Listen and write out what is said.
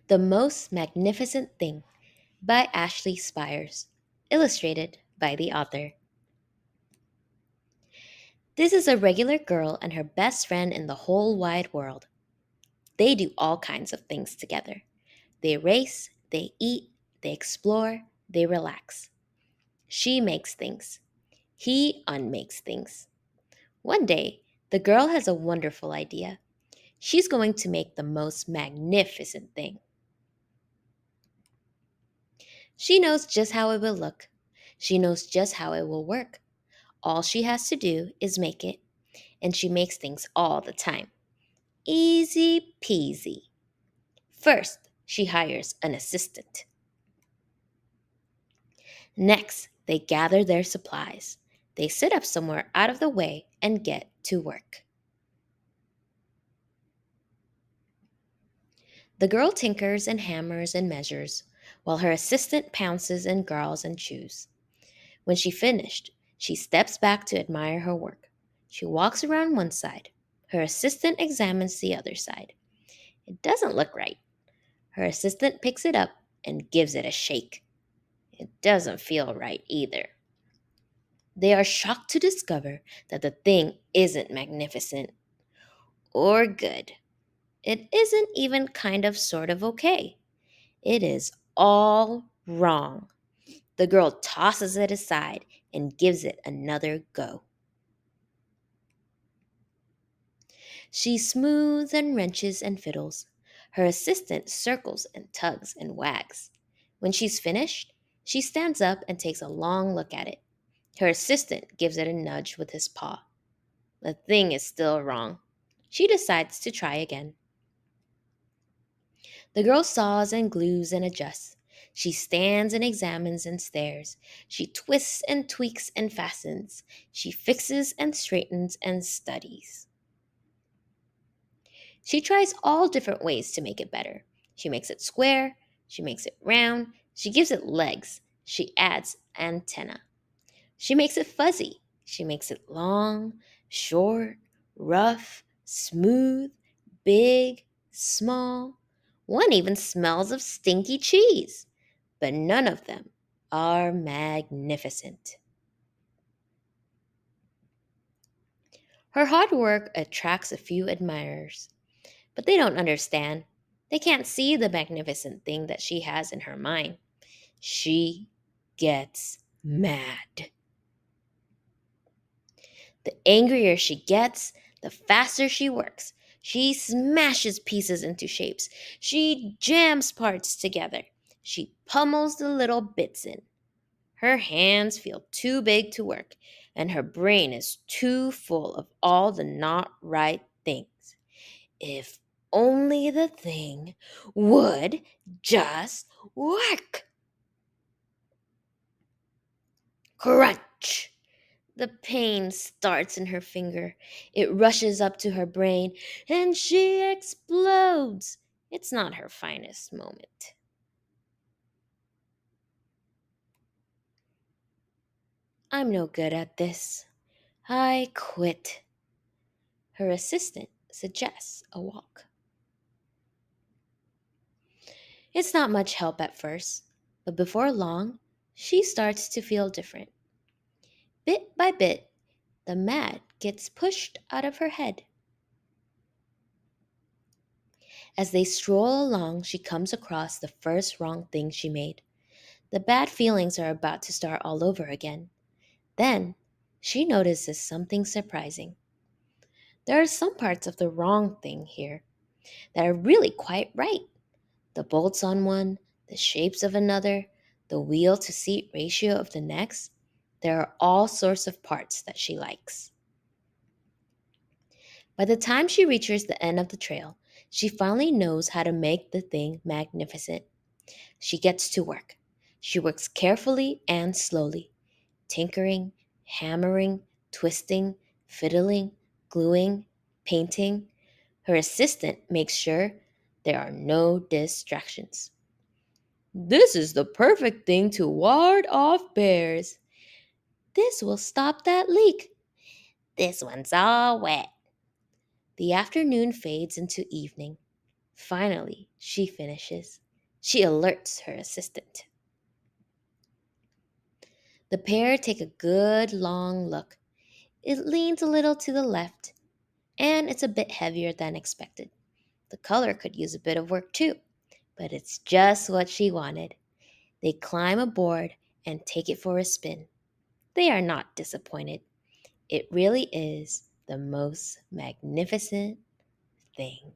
The Most Magnificent Thing by Ashley Spires, illustrated by the author. This is a regular girl and her best friend in the whole wide world. They do all kinds of things together. They race, they eat, they explore, they relax. She makes things. He unmakes things. One day, the girl has a wonderful idea. She's going to make the most magnificent thing. She knows just how it will look. She knows just how it will work. All she has to do is make it, and she makes things all the time. Easy peasy. First, she hires an assistant. Next, they gather their supplies. They sit up somewhere out of the way and get to work. The girl tinkers and hammers and measures, while her assistant pounces and garls and chews. When she finished, she steps back to admire her work. She walks around one side. Her assistant examines the other side. It doesn't look right. Her assistant picks it up and gives it a shake. It doesn't feel right either. They are shocked to discover that the thing isn't magnificent or good. It isn't even kind of sort of okay. It is all wrong. The girl tosses it aside and gives it another go. She smooths and wrenches and fiddles. Her assistant circles and tugs and wags. When she's finished, she stands up and takes a long look at it. Her assistant gives it a nudge with his paw. The thing is still wrong. She decides to try again. The girl saws and glues and adjusts. She stands and examines and stares. She twists and tweaks and fastens. She fixes and straightens and studies. She tries all different ways to make it better. She makes it square. She makes it round. She gives it legs. She adds antenna. She makes it fuzzy. She makes it long, short, rough, smooth, big, small. One even smells of stinky cheese. But none of them are magnificent. Her hard work attracts a few admirers, but they don't understand. They can't see the magnificent thing that she has in her mind. She gets mad. The angrier she gets, the faster she works. She smashes pieces into shapes. She jams parts together. She pummels the little bits in. Her hands feel too big to work, and her brain is too full of all the not right things. If only the thing would just work. Crunch! The pain starts in her finger. It rushes up to her brain, and she explodes. It's not her finest moment. I'm no good at this. I quit. Her assistant suggests a walk. It's not much help at first, but before long, she starts to feel different. Bit by bit, the mat gets pushed out of her head. As they stroll along, she comes across the first wrong thing she made. The bad feelings are about to start all over again. Then, she notices something surprising. There are some parts of the wrong thing here that are really quite right. The bolts on one, the shapes of another, the wheel to seat ratio of the next. There are all sorts of parts that she likes. By the time she reaches the end of the trail, she finally knows how to make the thing magnificent. She gets to work. She works carefully and slowly, tinkering, hammering, twisting, fiddling, gluing, painting. Her assistant makes sure there are no distractions. This is the perfect thing to ward off bears. This will stop that leak. This one's all wet. The afternoon fades into evening. Finally, she finishes. She alerts her assistant. The pair take a good long look. It leans a little to the left, and it's a bit heavier than expected. The color could use a bit of work too, but it's just what she wanted. They climb aboard and take it for a spin. They are not disappointed. It really is the most magnificent thing.